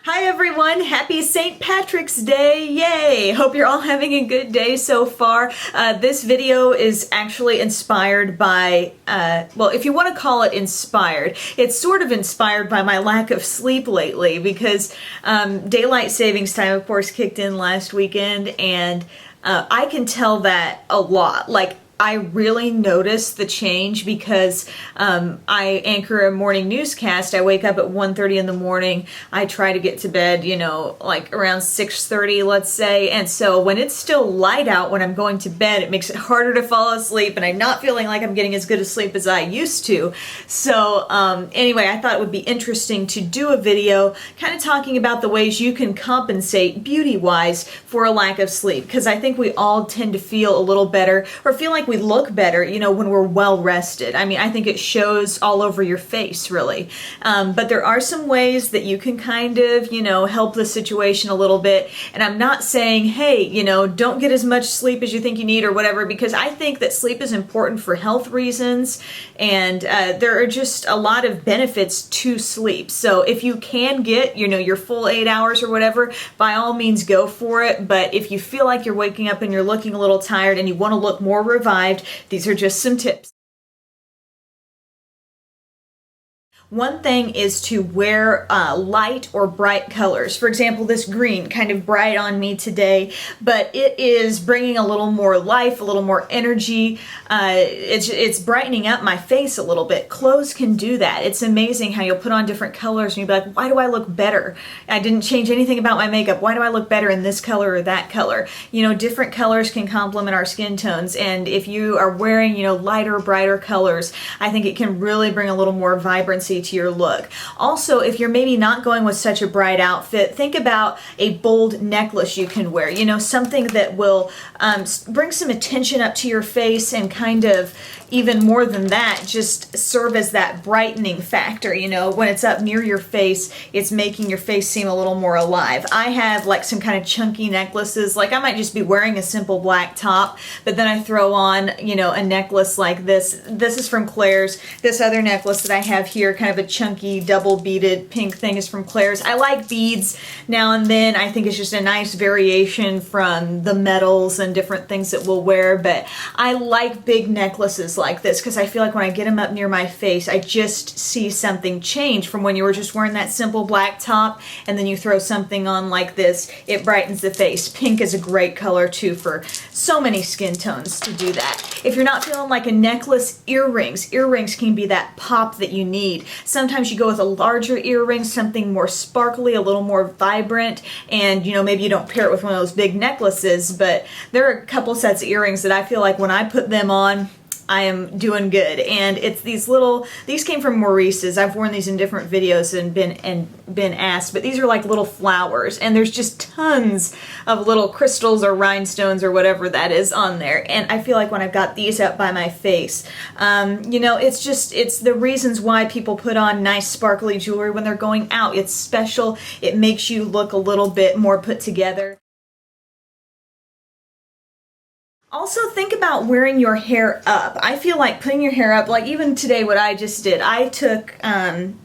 Hi everyone, happy St. Patrick's Day, yay! Hope you're all having a good day so far. This video is actually inspired by, well, if you want to call it inspired, it's sort of inspired by my lack of sleep lately because daylight savings time of course kicked in last weekend, and I can tell that a lot. Like, I really notice the change because I anchor a morning newscast. I wake up at 1:30 in the morning. I try to get to bed, you know, like around 6:30, let's say. And so when it's still light out when I'm going to bed, it makes it harder to fall asleep, and I'm not feeling like I'm getting as good a sleep as I used to. So anyway, I thought it would be interesting to do a video kind of talking about the ways you can compensate beauty-wise for a lack of sleep, because I think we all tend to feel a little better or feel like we look better, you know, when we're well rested. I mean, I think it shows all over your face, really. But there are some ways that you can kind of, you know, help the situation a little bit. And I'm not saying, hey, you know, don't get as much sleep as you think you need or whatever, because I think that sleep is important for health reasons. And there are just a lot of benefits to sleep. So if you can get, you know, your full 8 hours or whatever, by all means go for it. But if you feel like you're waking up and you're looking a little tired and you want to look more revived, these are just some tips. One thing is to wear light or bright colors. For example, this green, kind of bright on me today, but it is bringing a little more life, a little more energy. It's brightening up my face a little bit. Clothes can do that. It's amazing how you'll put on different colors and you'll be like, why do I look better? I didn't change anything about my makeup. Why do I look better in this color or that color? You know, different colors can complement our skin tones, and if you are wearing, you know, lighter, brighter colors, I think it can really bring a little more vibrancy to your look. Also, if you're maybe not going with such a bright outfit, think about a bold necklace you can wear. You know, something that will bring some attention up to your face, and kind of, even more than that, just serve as that brightening factor. You know, when it's up near your face, it's making your face seem a little more alive. I have like some kind of chunky necklaces. Like, I might just be wearing a simple black top, but then I throw on, you know, a necklace like this. This is from Claire's. This other necklace that I have here, kind of a chunky double beaded pink thing, is from Claire's. I like beads now and then. I think it's just a nice variation from the metals and different things that we'll wear, but I like big necklaces like this because I feel like when I get them up near my face, I just see something change from when you were just wearing that simple black top, and then you throw something on like this. It brightens the face. Pink is a great color too for so many skin tones to do that. If you're not feeling like a necklace, earrings can be that pop that you need. Sometimes you go with a larger earring, something more sparkly, a little more vibrant, and you know, maybe you don't pair it with one of those big necklaces, but there are a couple sets of earrings that I feel like when I put them on, I am doing good. And it's these little, these came from Maurice's. I've worn these in different videos and been asked, but these are like little flowers, and there's just tons of little crystals or rhinestones or whatever that is on there. And I feel like when I've got these up by my face, you know, it's the reasons why people put on nice sparkly jewelry when they're going out. It's special. It makes you look a little bit more put together. Also, think about wearing your hair up. I feel like putting your hair up, like even today what I just did, I took,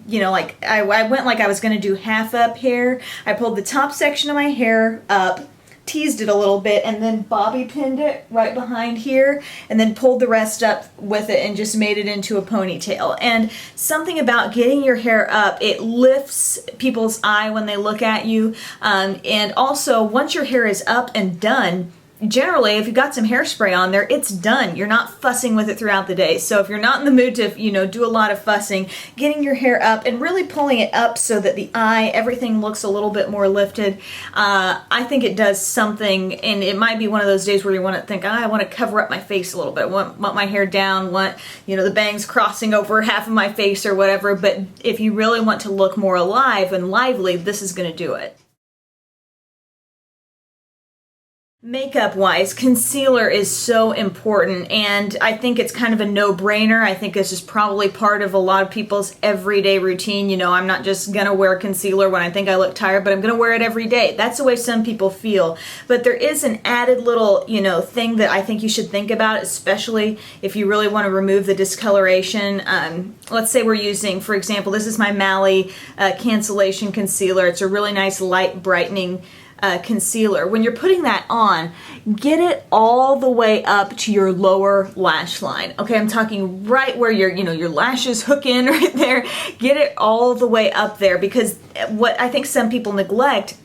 you know, like I went like I was going to do half up hair. I pulled the top section of my hair up, teased it a little bit, and then bobby pinned it right behind here, and then pulled the rest up with it and just made it into a ponytail. And something about getting your hair up, it lifts people's eye when they look at you. And also, once your hair is up and done, generally, if you've got some hairspray on there, it's done. You're not fussing with it throughout the day. So if you're not in the mood to, you know, do a lot of fussing, getting your hair up and really pulling it up so that the eye, everything looks a little bit more lifted, I think it does something. And it might be one of those days where you want to think, oh, I want to cover up my face a little bit. I want my hair down, want, you know, the bangs crossing over half of my face or whatever. But if you really want to look more alive and lively, this is going to do it. Makeup wise, concealer is so important, and I think it's kind of a no-brainer. I think this is probably part of a lot of people's everyday routine. You know, I'm not just gonna wear concealer when I think I look tired, but I'm gonna wear it every day. That's the way some people feel. But there is an added little, thing that I think you should think about, especially if you really want to remove the discoloration. Let's say we're using, for example, this is my Mally Cancellation Concealer. It's a really nice light brightening concealer. When you're putting that on, get it all the way up to your lower lash line. Okay, I'm talking right where your lashes hook in right there. Get it all the way up there, because what I think some people neglect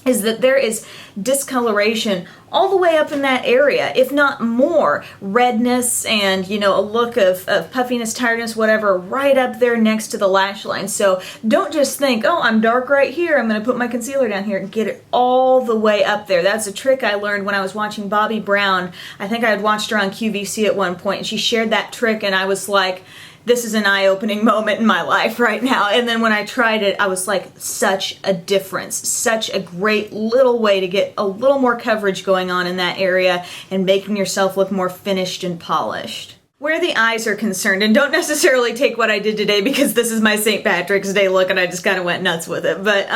is that there is discoloration all the way up in that area, if not more. Redness and, a look of puffiness, tiredness, whatever, right up there next to the lash line. So don't just think, oh, I'm dark right here, I'm going to put my concealer down here. Get it all the way up there. That's a trick I learned when I was watching Bobbi Brown. I think I had watched her on QVC at one point, and she shared that trick, and I was like, this is an eye-opening moment in my life right now. And then when I tried it, I was like, such a difference. Such a great little way to get a little more coverage going on in that area and making yourself look more finished and polished. Where the eyes are concerned, and don't necessarily take what I did today because this is my St. Patrick's Day look and I just kind of went nuts with it, but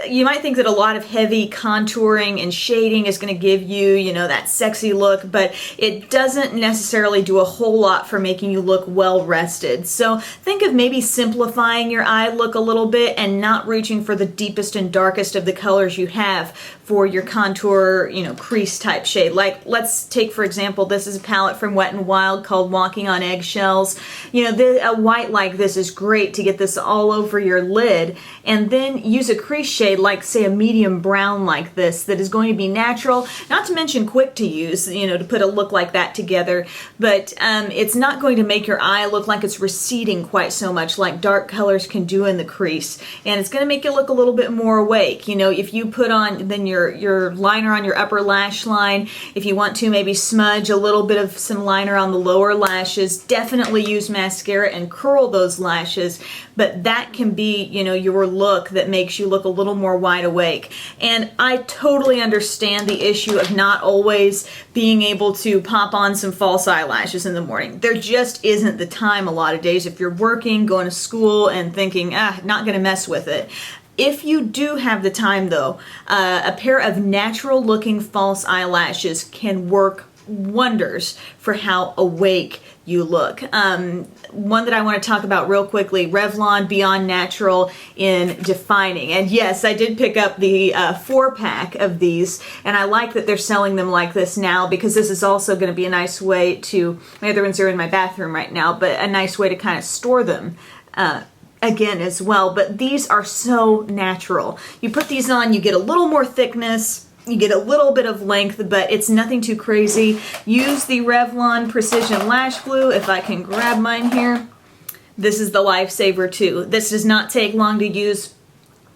you might think that a lot of heavy contouring and shading is going to give you, that sexy look, but it doesn't necessarily do a whole lot for making you look well rested. So think of maybe simplifying your eye look a little bit and not reaching for the deepest and darkest of the colors you have for your contour, crease type shade. Like, let's take, for example, this is a palette from Wet n Wild called Walking on Eggshells. A white like this is great to get this all over your lid, and then use a crease shade like, say, a medium brown like this that is going to be natural, not to mention quick to use, to put a look like that together, but it's not going to make your eye look like it's receding quite so much like dark colors can do in the crease, and it's going to make you look a little bit more awake. If you put on then your liner on your upper lash line, if you want to maybe smudge a little bit of some liner on the lower lashes, definitely use mascara and curl those lashes, but that can be, your look that makes you look a little more wide awake. And I totally understand the issue of not always being able to pop on some false eyelashes in the morning. There just isn't the time a lot of days if you're working, going to school, and thinking, not gonna mess with it. If you do have the time though, a pair of natural looking false eyelashes can work wonders for how awake you look. One that I want to talk about real quickly, Revlon Beyond Natural in Defining. And yes, I did pick up the 4-pack of these, and I like that they're selling them like this now, because this is also going to be a nice way to, my other ones are in my bathroom right now, but a nice way to kind of store them again as well. But these are so natural. You put these on, you get a little more thickness, you get a little bit of length, but it's nothing too crazy. Use the Revlon Precision Lash Glue. If I can grab mine here. This is the lifesaver too. This does not take long to use.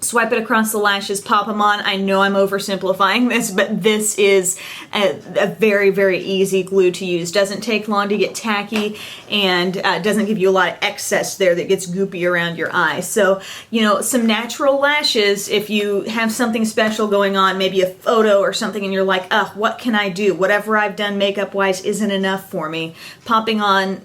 Swipe it across the lashes, pop them on. I know I'm oversimplifying this, but this is a very, very easy glue to use. Doesn't take long to get tacky, and doesn't give you a lot of excess there that gets goopy around your eye. So, some natural lashes, if you have something special going on, maybe a photo or something, and you're like, what can I do? Whatever I've done makeup-wise isn't enough for me. Popping on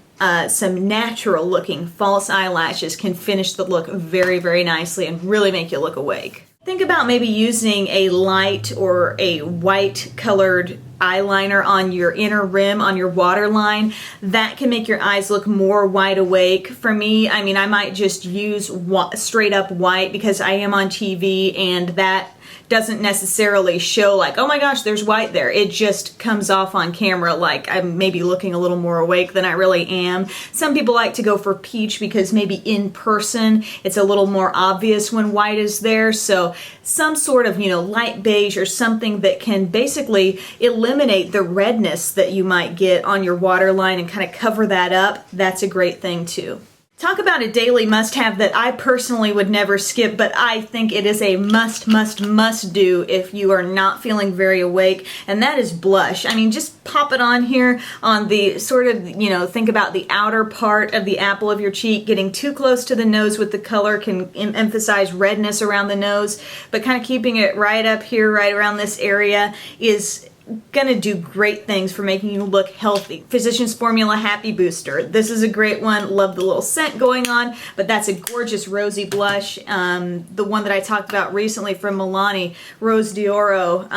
some natural looking false eyelashes can finish the look very, very nicely and really make you look awake. Think about maybe using a light or a white colored eyeliner on your inner rim, on your waterline. That can make your eyes look more wide awake. For me, I might just use straight up white because I am on TV, and that doesn't necessarily show like, oh my gosh, there's white there. It just comes off on camera like I'm maybe looking a little more awake than I really am. Some people like to go for peach because maybe in person it's a little more obvious when white is there. So some sort of, light beige or something that can basically eliminate the redness that you might get on your waterline and kind of cover that up. That's a great thing too. Talk about a daily must-have that I personally would never skip, but I think it is a must do if you are not feeling very awake, and that is blush. I mean, just pop it on here on the sort of, you know, think about the outer part of the apple of your cheek. Getting too close to the nose with the color can emphasize redness around the nose, but kind of keeping it right up here, right around this area is gonna do great things for making you look healthy. Physicians Formula Happy Booster. This is a great one. Love the little scent going on, but that's a gorgeous rosy blush. The one that I talked about recently from Milani, Rose d'Oro.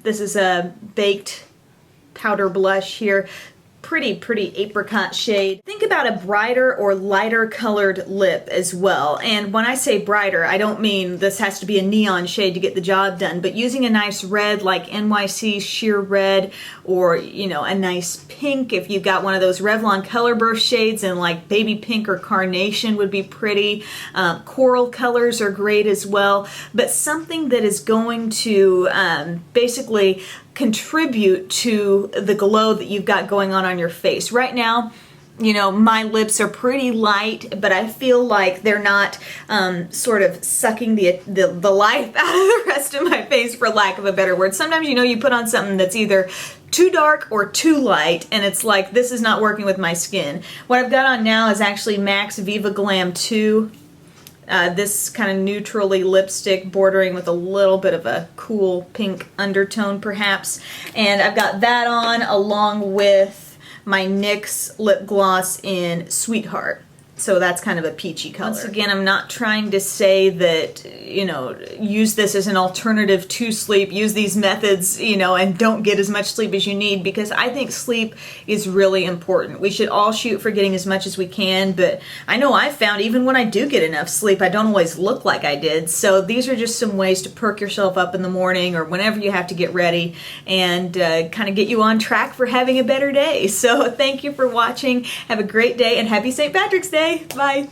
This is a baked powder blush here. Pretty apricot shade. Think about a brighter or lighter colored lip as well. And when I say brighter, I don't mean this has to be a neon shade to get the job done, but using a nice red like NYC sheer red, or, you know, a nice pink if you've got one of those Revlon color burst shades, and like baby pink or carnation would be pretty. Coral colors are great as well, but something that is going to basically contribute to the glow that you've got going on your face. Right now, you know, my lips are pretty light, but I feel like they're not sort of sucking the life out of the rest of my face, for lack of a better word. Sometimes, you know, you put on something that's either too dark or too light, and it's like, this is not working with my skin. What I've got on now is actually MAC's Viva Glam 2. This kind of neutrally lipstick bordering with a little bit of a cool pink undertone perhaps. And I've got that on along with my NYX lip gloss in Sweetheart. So that's kind of a peachy color. Once again, I'm not trying to say that, you know, use this as an alternative to sleep, use these methods, you know, and don't get as much sleep as you need, because I think sleep is really important. We should all shoot for getting as much as we can, but I know I've found even when I do get enough sleep, I don't always look like I did. So these are just some ways to perk yourself up in the morning or whenever you have to get ready, and kind of get you on track for having a better day. So thank you for watching. Have a great day, and happy St. Patrick's Day. Bye.